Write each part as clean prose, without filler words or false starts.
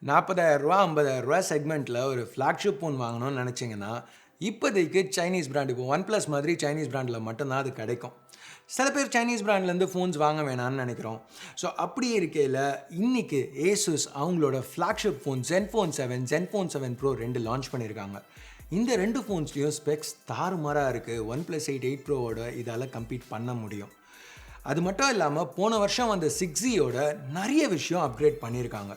40,000 50,000 செக்மெண்ட்டில் ஒரு flagship phone வாங்கணும்னு நினச்சிங்கன்னா இப்போதைக்கு சைனீஸ் பிராண்ட் இப்போ OnePlus மாதிரி சைனீஸ் பிராண்டில் மட்டும்தான் அது கிடைக்கும். சில பேர் சைனீஸ் பிராண்ட்லேருந்து ஃபோன்ஸ் வாங்க வேணான்னு நினைக்கிறோம். ஸோ அப்படியே இருக்கையில் இன்றைக்கி Asus அவங்களோட flagship phone Zenfone 7 Pro 2 launch பண்ணியிருக்காங்க. இந்த ரெண்டு ஃபோன்ஸ்லேயும் ஸ்பெக்ஸ் தாறுமாறாக இருக்குது. OnePlus 8 Proவோட இதால் கம்பீட் பண்ண முடியும். அது மட்டும் இல்லாமல் போன வருஷம் வந்த 6Gயோட நிறைய விஷயம் அப்கிரேட் பண்ணியிருக்காங்க.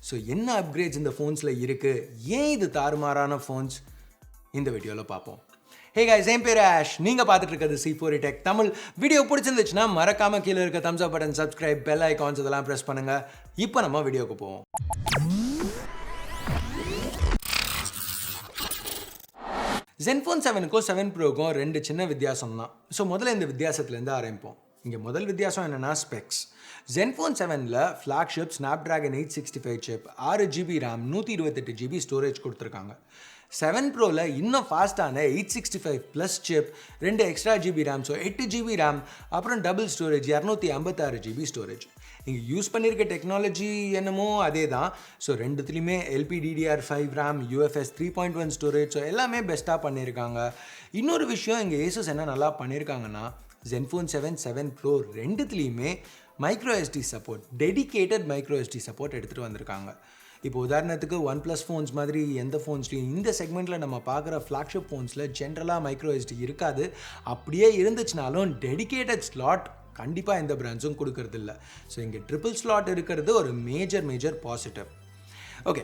ஸோ என்ன அப்கிரேட்ஸ் இந்த ஃபோன்ஸில் இருக்குது, ஏன் இது தாறுமாறான ஃபோன்ஸ், இந்த வீடியோவில் பார்ப்போம். ஹே கைஸ், என் பேர் ஆஷ், நீங்கள் பார்த்துட்டு இருக்கிறது C4 Tech தமிழ். வீடியோ பிடிச்சிருந்துச்சுன்னா மறக்காமல் கீழே இருக்க தம்ஸ் அப் பட்டன், சப்ஸ்கிரைப், பெல் ஐகான்ஸ் இதெல்லாம் ப்ரெஸ் பண்ணுங்கள். இப்போ நம்ம வீடியோக்கு போவோம். Zenfone 7க்கும் 7 Proக்கும் ரெண்டு சின்ன வித்தியாசம் தான். ஸோ முதல்ல இந்த வித்தியாசத்துலேருந்து ஆரம்பிப்போம். இங்கே முதல் வித்தியாசம் என்னென்னா ஸ்பெக்ஸ். Zenfone 7ல் ஃப்ளாக்ஷிப் Snapdragon 865 சிப், 6GB RAM, 128GB ஸ்டோரேஜ் கொடுத்துருக்காங்க. 7 Proவில் இன்னும் ஃபாஸ்ட்டான 865+ சிப், 2 extra GB RAM, so 8GB RAM, அப்புறம் டபுள் ஸ்டோரேஜ் 256GB ஸ்டோரேஜ். இங்கே யூஸ் பண்ணியிருக்க டெக்னாலஜி என்னமோ அதே தான். ஸோ ரெண்டுத்துலேயுமே LPDDR5 RAM, UFS 3.1 storage, so எல்லாமே பெஸ்ட்டாக பண்ணியிருக்காங்க. இன்னொரு விஷயம் இங்கே Asus என்ன நல்லா பண்ணியிருக்காங்கன்னா, Zenfone 7 Pro ரெண்டுத்துலேயுமே micro SD support, dedicated micro SD support எடுத்துகிட்டு வந்திருக்காங்க. இப்போ உதாரணத்துக்கு OnePlus ஃபோன்ஸ் மாதிரி எந்த ஃபோன்ஸ்லையும் இந்த செக்மெண்ட்டில் நம்ம பார்க்குற ஃப்ளாக்ஷிப் ஃபோன்ஸில் ஜென்ரலாக மைக்ரோஎஸ்டி இருக்காது. அப்படியே இருந்துச்சுனாலும் டெடிகேட்டட் ஸ்லாட் கண்டிப்பாக எந்த பிராண்ட்ஸும் கொடுக்கறதில்ல. ஸோ இங்கே ட்ரிபிள் ஸ்லாட் இருக்கிறது ஒரு மேஜர் பாசிட்டிவ். ஓகே,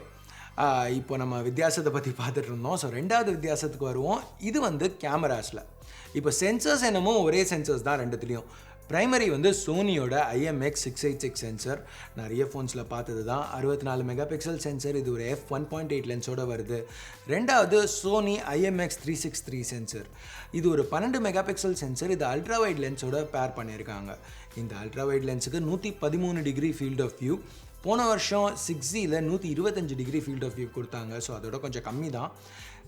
இப்போ நம்ம வித்தியாசத்தை பற்றி பார்த்துட்டு இருந்தோம். ஸோ ரெண்டாவது வித்தியாசத்துக்கு வருவோம். இது கேமராஸில். இப்போ சென்சர்ஸ் என்னமோ ஒரே சென்சர்ஸ் தான் ரெண்டுத்துலேயும். ப்ரைமரி சோனியோட IMX686 சென்சர், நிறைய ஃபோன்ஸில் பார்த்தது தான். 64 மெகாபிக்சல் சென்சர், இது ஒரு f1.8 லென்ஸோடு வருது. ரெண்டாவது சோனி IMX363 சென்சர், இது ஒரு 12 மெகாபிக்சல் சென்சர், இது அல்ட்ரா வைட் லென்ஸோட பேர் பண்ணியிருக்காங்க. இந்த அல்ட்ரா வைட் லென்ஸுக்கு 113 டிகிரி ஃபீல்ட் ஆஃப் வியூ. போன வருஷம் 6Gயில் 125 டிகிரி ஃபீல்ட் ஆஃப் வியூ கொடுத்தாங்க. ஸோ அதோட கொஞ்சம் கம்மி தான்.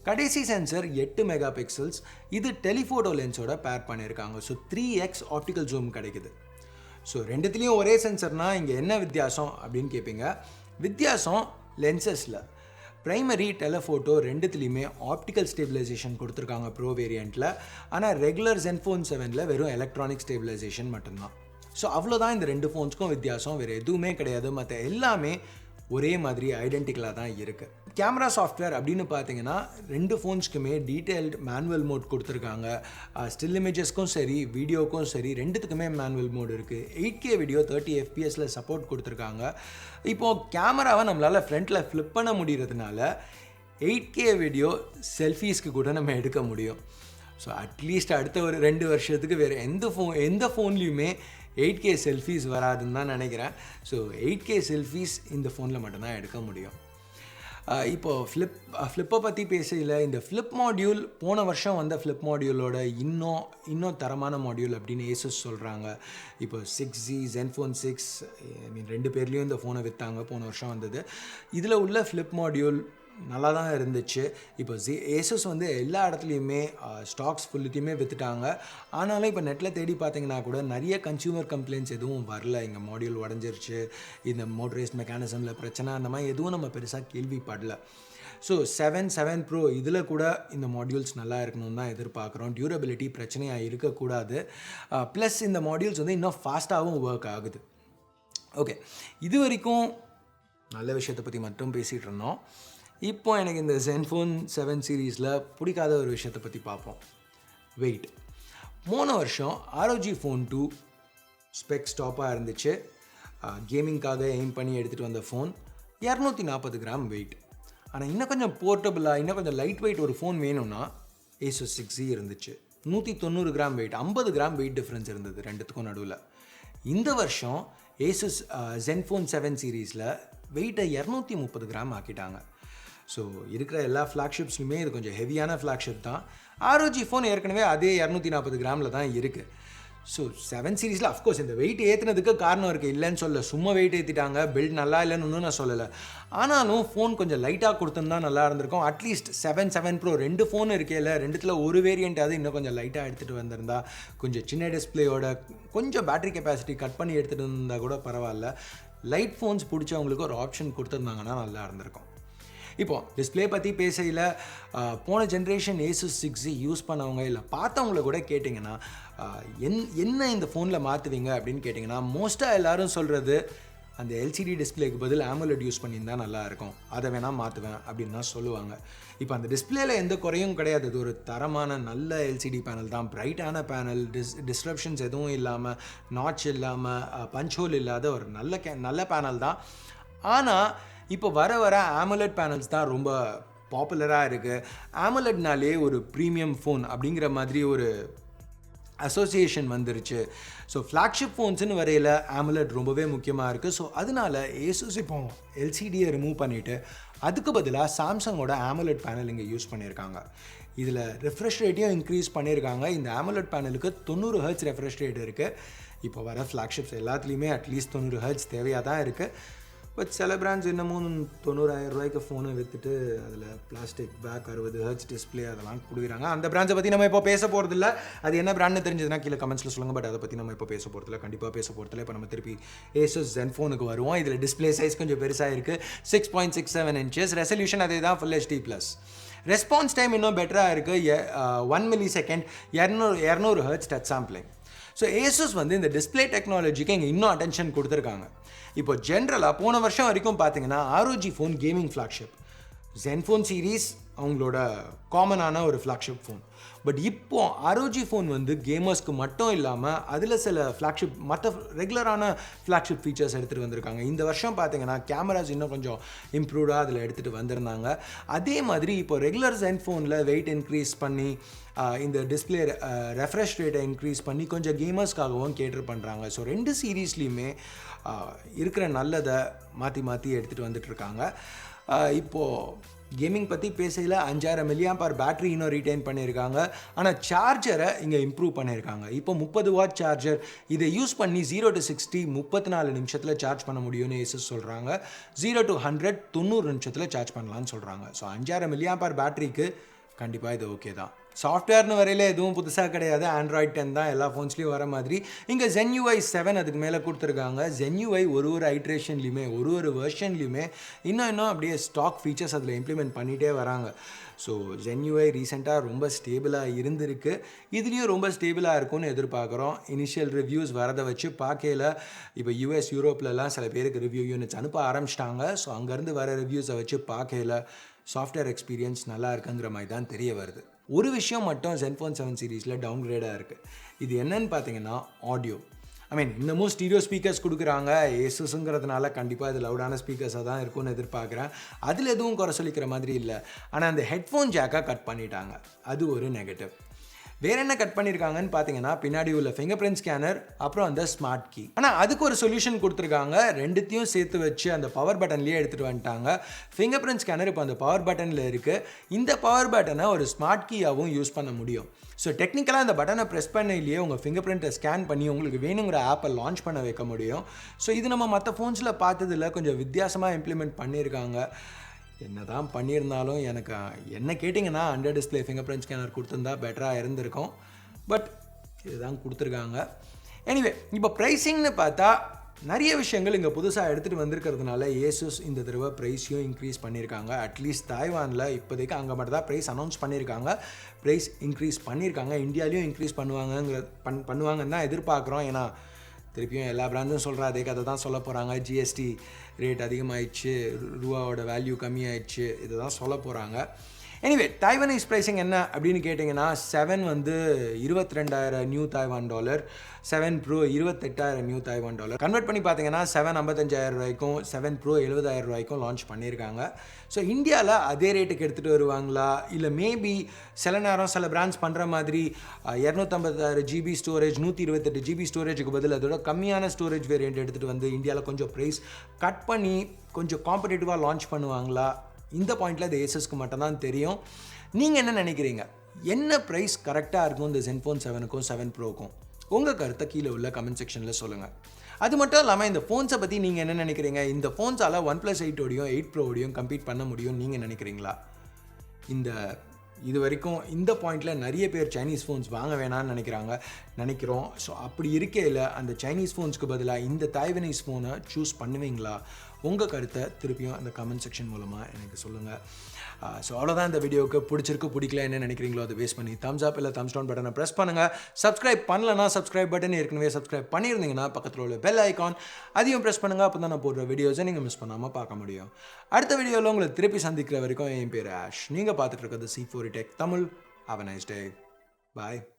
கடைசி சென்சர் 8 மெகா பிக்சல்ஸ், இது டெலிஃபோட்டோ லென்ஸோட பேர் பண்ணியிருக்காங்க. ஸோ 3x ஆப்டிக்கல் ஜூம் கிடைக்குது. ஸோ ரெண்டுத்துலேயும் ஒரே சென்சர்னால் இங்கே என்ன வித்தியாசம் அப்படின்னு கேட்பீங்க. வித்தியாசம் லென்சஸில். ப்ரைமரி, டெலிஃபோட்டோ ரெண்டுத்துலேயுமே ஆப்டிக்கல் ஸ்டேபிலைசேஷன் கொடுத்துருக்காங்க ப்ரோ வேரியண்ட்டில். ஆனால் ரெகுலர் Zenfone 7ல் வெறும் எலக்ட்ரானிக் ஸ்டேபிலைசேஷன் மட்டும்தான். ஸோ அவ்வளோதான் இந்த ரெண்டு ஃபோன்ஸ்க்கும் வித்தியாசம், வேறு எதுவுமே கிடையாது. மற்ற எல்லாமே ஒரே மாதிரி ஐடென்டிக்கலாக தான் இருக்குது. கேமரா சாஃப்ட்வேர் அப்படின்னு பார்த்தீங்கன்னா ரெண்டு ஃபோன்ஸ்க்குமே டீட்டெயில்டு மேனுவல் மோட் கொடுத்துருக்காங்க. ஸ்டில் இமேஜஸ்க்கும் சரி, வீடியோக்கும் சரி, ரெண்டுத்துக்குமே மேனுவல் மோட் இருக்குது. 8K வீடியோ 30 FPSல சப்போர்ட் கொடுத்துருக்காங்க. இப்போது கேமராவை நம்மளால் ஃப்ரண்ட்டில் ஃப்ளிப் பண்ண முடிகிறதுனால 8K வீடியோ செல்ஃபீஸ்க்கு கூட நம்ம எடுக்க முடியும். ஸோ அட்லீஸ்ட் அடுத்த ஒரு 2 வருஷத்துக்கு வேறு எந்த ஃபோன்லேயுமே 8K செல்ஃபீஸ் வராதுன்னு தான் நினைக்கிறேன். ஸோ 8K செல்ஃபீஸ் இந்த ஃபோனில் மட்டும்தான் எடுக்க முடியும். இப்போது ஃப்ளிப்பை பற்றி பேசல. இந்த ஃப்ளிப் மாடியூல் போன வருஷம் வந்த ஃப்ளிப் மாடியூலோட இன்னும் தரமான மாடியூல் அப்படின்னு Asus சொல்கிறாங்க. இப்போ 6G, Zenfone 6 ரெண்டு பேர்லேயும் இந்த ஃபோனை விற்றாங்க, போன வருஷம் வந்தது. இதில் உள்ள ஃப்ளிப் மாடியூல் நல்லா தான் இருந்துச்சு. இப்போ Asus எல்லா இடத்துலையுமே ஸ்டாக்ஸ் ஃபுல்லுத்தையுமே விற்றுட்டாங்க. ஆனாலும் இப்போ நெட்டில் தேடி பார்த்தீங்கன்னா கூட நிறைய கன்சியூமர் கம்ப்ளைண்ட்ஸ் எதுவும் வரல. இங்கே மாடியூல் உடஞ்சிருச்சு, இந்த மோட்டரைஸ்ட் மெக்கானிசமில் பிரச்சனை, அந்த மாதிரி எதுவும் நம்ம பெருசாக கேள்விப்படல. ஸோ 7 Pro இதில் கூட இந்த மாடியூல்ஸ் நல்லா இருக்கணும்னு தான் எதிர்பார்க்குறோம். டியூரபிலிட்டி பிரச்சனையாக இருக்கக்கூடாது. ப்ளஸ் இந்த மாடியூல்ஸ் இன்னும் ஃபாஸ்ட்டாகவும் ஒர்க் ஆகுது. ஓகே, இது வரைக்கும் நல்ல விஷயத்தை பற்றி மட்டும் பேசிகிட்டு இருந்தோம். இப்போ எனக்கு இந்த Zenfone 7 சீரீஸில் பிடிக்காத ஒரு விஷயத்தை பற்றி பார்ப்போம். வெயிட். போன வருஷம் ROG Phone 2 ஸ்பெக்ஸ் டாப்பாக இருந்துச்சு. கேமிங்காக எய்ம் பண்ணி எடுத்துகிட்டு வந்த ஃபோன் 240 கிராம் வெயிட். ஆனால் இன்னும் கொஞ்சம் போர்ட்டபுளாக, இன்னும் கொஞ்சம் லைட் வெயிட் ஒரு ஃபோன் வேணும்னா Asus 6G இருந்துச்சு. 190 gram wait, 50 gram wait difference இருந்தது ரெண்டுத்துக்கும் நடுவில். இந்த வருஷம் Asus Zenfone 7 சீரீஸில் வெயிட்டை 230 கிராம் ஆக்கிட்டாங்க. ஸோ இருக்கிற எல்லா ஃப்ளாக்ஷிப்ஸ்லையுமே இது கொஞ்சம் ஹெவியான ஃப்ளாக்ஷிப் தான். ROG ஃபோன் ஏற்கனவே அதே 240 கிராமில் தான் இருக்குது. ஸோ 7 சீரீஸில் அஃப்கோர்ஸ் இந்த வெயிட் ஏற்றுனதுக்கு காரணம் இருக்குது, இல்லைன்னு சொல்ல. சும்மா வெயிட் ஏற்றிட்டாங்க, பில்ட் நல்லா இல்லைன்னு ஒன்றும் நான் சொல்லலை. ஆனாலும் ஃபோன் கொஞ்சம் லைட்டாக கொடுத்துருந்தா நல்லா இருந்திருக்கும். அட்லீஸ்ட் 7 Pro ரெண்டு ஃபோன் இருக்கையில் ரெண்டுத்தில் ஒரு வேரியண்ட்டாவது இன்னும் கொஞ்சம் லைட்டாக எடுத்துகிட்டு வந்திருந்தா, கொஞ்சம் சின்ன டிஸ்பிளேயோட கொஞ்சம் பேட்டரி கெப்பாசிட்டி கட் பண்ணி எடுத்துகிட்டு இருந்தால் கூட பரவாயில்ல. லைட் ஃபோன்ஸ் பிடிச்சவங்களுக்கு ஒரு ஆப்ஷன் கொடுத்துருந்தாங்கன்னா நல்லா இருந்திருக்கும். இப்போது டிஸ்பிளே பற்றி பேசையில் போன ஜென்ரேஷன் Asus 6Z யூஸ் பண்ணவங்க இல்லை பார்த்தவங்கள கூட கேட்டிங்கன்னா என்ன இந்த ஃபோனில் மாற்றுவீங்க அப்படின்னு கேட்டிங்கன்னா மோஸ்ட்டாக எல்லோரும் சொல்கிறது அந்த எல்சிடி டிஸ்பிளேக்கு பதில் AMOLED யூஸ் பண்ணியிருந்தால் நல்லாயிருக்கும், அதை வேணால் மாற்றுவேன் அப்படின்னு தான் சொல்லுவாங்க. இப்போ அந்த டிஸ்பிளேயில் எந்த குறையும் கிடையாது, இது ஒரு தரமான நல்ல எல்சிடி பேனல் தான், பிரைட்டான பேனல், டிஸ்ட்ரப்ஷன்ஸ் எதுவும் இல்லாமல், நாட்ச் இல்லாமல், பஞ்ச் ஹோல் இல்லாத ஒரு நல்ல பேனல் தான். ஆனால் இப்போ வர AMOLED பேனல்ஸ் தான் ரொம்ப பாப்புலராக இருக்குது. AMOLEDனாலே ஒரு ப்ரீமியம் ஃபோன் அப்படிங்கிற மாதிரி ஒரு அசோசியேஷன் வந்துருச்சு. ஸோ ஃப்ளாக்ஷிப் ஃபோன்ஸுன்னு வரையில் AMOLED ரொம்பவே முக்கியமாக இருக்குது. ஸோ அதனால Asus இப்போ எல்சிடியை ரிமூவ் பண்ணிவிட்டு அதுக்கு பதிலாக சாம்சங்கோட AMOLED பேனல் இங்கே யூஸ் பண்ணியிருக்காங்க. இதில் ரெஃப்ரெஷ் ரேட்டையும் இன்க்ரீஸ் பண்ணியிருக்காங்க. இந்த AMOLED பேனலுக்கு 90 Hz ரெஃப்ரெஷ் ரேட் இருக்குது. இப்போ வர ஃப்ளாக்ஷிப்ஸ் எல்லாத்துலேயுமே அட்லீஸ்ட் 90 Hz தேவையாக தான் இருக்குது. பட் சில பிராண்ட்ஸ் இன்னமும் 90,000 ரூபாய்க்கு ஃபோனை விற்றுட்டு அதில் பிளாஸ்டிக் பேக் 60 Hz டிஸ்பிளே அதெல்லாம் கொடுக்குறாங்க. அந்த பிராண்ட்ஸை பற்றி நம்ம இப்போ பேச போகிறதில்ல. அது என்ன பிராண்ட்னு தெரிஞ்சதுன்னா கீழே கமெண்ட்ஸில் சொல்லுங்கள். பட் அதை பற்றி நம்ம இப்போ பேச போகிறதில்ல, கண்டிப்பாக பேச போகிறதில்ல. இப்போ நம்ம திருப்பி Asus Zenfoneக்கு வருவோம். இதில் டிஸ்பிளே சைஸ் கொஞ்சம் பெருசாக இருக்குது, 6.67 inches. ரெசல்யூஷன் அதே தான், Full HD+. ரெஸ்பான்ஸ் டைம் இன்னும் பெட்டராக இருக்குது, 1 millisecond, 200 Hz touch sampling. So Asus இந்த டிஸ்பிளே டெக்னாலஜிக்கு இங்கே இன்னும் அட்டென்ஷன் கொடுத்துருக்காங்க. இப்போ ஜென்ரலாக போன வருஷம் வரைக்கும் பார்த்தீங்கன்னா ROG phone gaming flagship, Zenfone series அவங்களோட காமனான ஒரு ஃப்ளாக்ஷிப் ஃபோன். பட் இப்போ ROG ஃபோன் கேமர்ஸ்க்கு மட்டும் இல்லாமல் அதில் சில ஃப்ளாக்ஷிப் மற்ற ரெகுலரான ஃப்ளாக்ஷிப் ஃபீச்சர்ஸ் எடுத்துகிட்டு வந்திருக்காங்க. இந்த வருஷம் பார்த்தீங்கன்னா கேமராஸ் இன்னும் கொஞ்சம் இம்ப்ரூவ்டாக அதில் எடுத்துகிட்டு வந்திருந்தாங்க. அதே மாதிரி இப்போ ரெகுலர் Zenfoneல வெயிட் இன்க்ரீஸ் பண்ணி இந்த டிஸ்பிளே ரெஃப்ரெஷ் ரேட்டை இன்க்ரீஸ் பண்ணி கொஞ்சம் கேமர்ஸ்க்காகவும் கேட்டர் பண்ணுறாங்க. ஸோ 2 சீரீஸ்லேயுமே இருக்கிற நல்லதை மாற்றி எடுத்துகிட்டு வந்துட்டுருக்காங்க. இப்போது கேமிங் பற்றி பேசையில் 5000 mAh பேட்டரி இன்னும் ரீட்டைன் பண்ணியிருக்காங்க. ஆனால் சார்ஜரை இங்கே இம்ப்ரூவ் பண்ணியிருக்காங்க. இப்போ 30 வாட் சார்ஜர், இதை யூஸ் பண்ணி 0 to 60 34 நிமிஷத்தில் சார்ஜ் பண்ண முடியும்னு Asus சொல்கிறாங்க. 0 to 100 90 நிமிஷத்தில் சார்ஜ் பண்ணலான்னு சொல்கிறாங்க. ஸோ 5000 mAh பேட்டரிக்கு கண்டிப்பாக இது ஓகே தான். சாஃப்ட்வேர்னு வரையில் எதுவும் புதுசாக கிடையாது, Android 10 தான் எல்லா ஃபோன்ஸ்லேயும் வர மாதிரி. இங்கே ZenUI 7 அதுக்கு மேலே கொடுத்துருக்காங்க. ZenUI ஒரு ஐட்ரேஷன்லையுமே ஒரு வெர்ஷன்லையுமே இன்னும் அப்படியே ஸ்டாக் ஃபீச்சர்ஸ் அதில் இம்ப்ளிமெண்ட் பண்ணிகிட்டே வராங்க. ஸோ ZenUI ரீசெண்டாக ரொம்ப ஸ்டேபிளாக இருந்திருக்கு, இதுலேயும் ரொம்ப ஸ்டேபிளாக இருக்கும்னு எதிர்பார்க்குறோம். இனிஷியல் ரிவ்யூஸ் வரதை வச்சு பார்க்கையில் இப்போ US யூரோப்லலாம் சில பேருக்கு ரிவ்யூ யூனிட்ஸ் அனுப்ப ஆரம்பிச்சிட்டாங்க. ஸோ அங்கேருந்து வர ரிவ்யூஸை வச்சு பார்க்கையில் சாஃப்ட்வேர் எக்ஸ்பீரியன்ஸ் நல்லா இருக்குங்கிற மாதிரி தான் தெரிய வருது. ஒரு விஷயம் மட்டும் Zenfone 7 சீரீஸில் டவுன்கிரேடாக இருக்குது. இது என்னன்னு பார்த்தீங்கன்னா ஆடியோ. இன்னமும் ஸ்டீரியோ ஸ்பீக்கர்ஸ் கொடுக்குறாங்க. Asusங்கிறதுனால கண்டிப்பாக இது லவுடான ஸ்பீக்கர்ஸாக தான் இருக்கும்னு எதிர்பார்க்குறேன். அதில் எதுவும் குறை சொல்லிக்கிற மாதிரி இல்லை. ஆனால் அந்த ஹெட்ஃபோன் ஜாக்கை கட் பண்ணிட்டாங்க, அது ஒரு நெகட்டிவ். வேறு என்ன கட் பண்ணியிருக்காங்கன்னு பார்த்தீங்கன்னா பின்னாடி உள்ள ஃபிங்கர் பிரிண்ட் ஸ்கேனர், அப்புறம் அந்த ஸ்மார்ட் கீ. ஆனால் அதுக்கு ஒரு சொல்யூஷன் கொடுத்துருக்காங்க. ரெண்டுத்தையும் சேர்த்து வச்சு அந்த பவர் பட்டன்லேயே எடுத்துகிட்டு வந்துட்டாங்க. ஃபிங்கர் பிரிண்ட் ஸ்கேனர் இப்போ அந்த பவர் பட்டனில் இருக்குது. இந்த பவர் பட்டனை ஒரு ஸ்மார்ட் கீயாகவும் யூஸ் பண்ண முடியும். ஸோ டெக்னிக்கலாக இந்த பட்டனை ப்ரெஸ் பண்ணையிலேயே உங்கள் ஃபிங்கர் பிரிண்ட்டை ஸ்கேன் பண்ணி உங்களுக்கு வேணுங்கிற ஆப்பை லான்ச் பண்ண வைக்க முடியும். ஸோ இது நம்ம மற்ற ஃபோன்ஸில் பார்த்ததில் கொஞ்சம் வித்தியாசமாக இம்ப்ளிமெண்ட் பண்ணியிருக்காங்க. என்ன தான் பண்ணியிருந்தாலும் எனக்கு என்ன கேட்டிங்கன்னா under display finger print scanner கொடுத்துருந்தா பெட்டராக இருந்திருக்கும். பட் இதுதான் கொடுத்துருக்காங்க. எனிவே இப்போ ப்ரைஸிங்னு பார்த்தா நிறைய விஷயங்கள் இங்கே புதுசாக எடுத்துகிட்டு வந்திருக்கிறதுனால Asus இந்த தடவை ப்ரைஸையும் இன்க்ரீஸ் பண்ணியிருக்காங்க. அட்லீஸ்ட் தாய்வானில் இப்போதைக்கு அங்கே மட்டும் தான் ப்ரைஸ் அனௌன்ஸ் பண்ணியிருக்காங்க. ப்ரைஸ் இன்க்ரீஸ் பண்ணியிருக்காங்க. இந்தியாவிலையும் இன்க்ரீஸ் பண்ணுவாங்கன்னு தான் எதிர்பார்க்குறோம். ஏன்னா திருப்பியும் எல்லா பிராண்ட்ஸும் சொல்கிற அதே கதை தான் சொல்ல போகிறாங்க. ஜிஎஸ்டி ரேட் அதிகமாகிடுச்சு, ரூபாவோட வேல்யூ கம்மியாயிடுச்சு, இதை தான் சொல்ல போகிறாங்க. எனிவே தைவானீஸ் ப்ரைஸிங் என்ன அப்படின்னு கேட்டிங்கன்னா 7 $22,000 new Taiwan dollar, 7 Pro $28,000 new Taiwan dollar. Convert பண்ணி பார்த்தீங்கன்னா 7 $55,000 ரூபாய்க்கும் 7 Pro $70,000 ரூபாய்க்கும் லான்ச் பண்ணியிருக்காங்க. ஸோ இந்தியாவில் அதே ரேட்டுக்கு எடுத்துகிட்டு வருவாங்களா, இல்லை மேபி சில நேரம் சில பிராண்ட்ஸ் பண்ணுற மாதிரி 256 GB ஸ்டோரேஜ் 128 GB ஸ்டோரேஜுக்கு பதில் அதோட கம்மியான ஸ்டோரேஜ் வேரியண்ட் எடுத்துகிட்டு வந்து இந்தியாவில் கொஞ்சம் ப்ரைஸ் கட் பண்ணி கொஞ்சம் காம்படேட்டிவாக லான்ச் பண்ணுவாங்களா? இந்த பாயிண்டில் அது Asusக்கு மட்டும்தான் தெரியும். நீங்கள் என்ன நினைக்கிறீங்க? என்ன ப்ரைஸ் கரெக்டாக இருக்கும் இந்த Zenfone 7க்கும் 7 Proக்கும்? உங்கள் கருத்தை கீழே உள்ள கமெண்ட் செக்ஷனில் சொல்லுங்கள். அது மட்டும் இல்லாமல் இந்த ஃபோன்ஸை பற்றி நீங்கள் என்ன நினைக்கிறீங்க? இந்த ஃபோன்ஸால் OnePlus 8 8 Pro கம்பீட் பண்ண முடியும் நீங்கள் நினைக்கிறீங்களா? இந்த இது வரைக்கும் இந்த பாயிண்டில் நிறைய பேர் சைனீஸ் ஃபோன்ஸ் வாங்க வேணாம்னு நினைக்கிறோம். ஸோ அப்படி இருக்கையில் அந்த சைனீஸ் ஃபோன்ஸ்க்கு பதிலாக இந்த தைவனீஸ் ஃபோனை சூஸ் பண்ணுவீங்களா? உங்கள் கருத்தை திருப்பியும் அந்த கமெண்ட் செக்ஷன் மூலமாக எனக்கு சொல்லுங்கள். ஸோ அவ்வளோதான் இந்த வீடியோவுக்கு. பிடிக்கல என்ன நினைக்கிறீங்களோ அதை வேஸ்ட் பண்ணி தம்ஸ் அப் இல்லை தம்ஸ் டவுன் பட்டனை ப்ரெஸ் பண்ணுங்கள். சப்ஸ்கிரைப் பண்ணலன்னா சப்ஸ்கிரைப் பட்டன் ஏற்கனவே சப்ஸ்கிரைப் பண்ணியிருந்தீங்கன்னா பக்கத்தில் உள்ள பெல் ஐக்கான் அதையும் ப்ரெஸ் பண்ணுங்கள். அப்போ தான் நான் போடுற வீடியோஸை நீங்கள் மிஸ் பண்ணாமல் பார்க்க முடியும். அடுத்த வீடியோவில் உங்களை திருப்பி சந்திக்கிற வரைக்கும் என் பேர் ஆஷ். நீங்கள் பார்த்துட்டு இருக்கிறது C4 Tech Tamil. Have a nice day. Bye.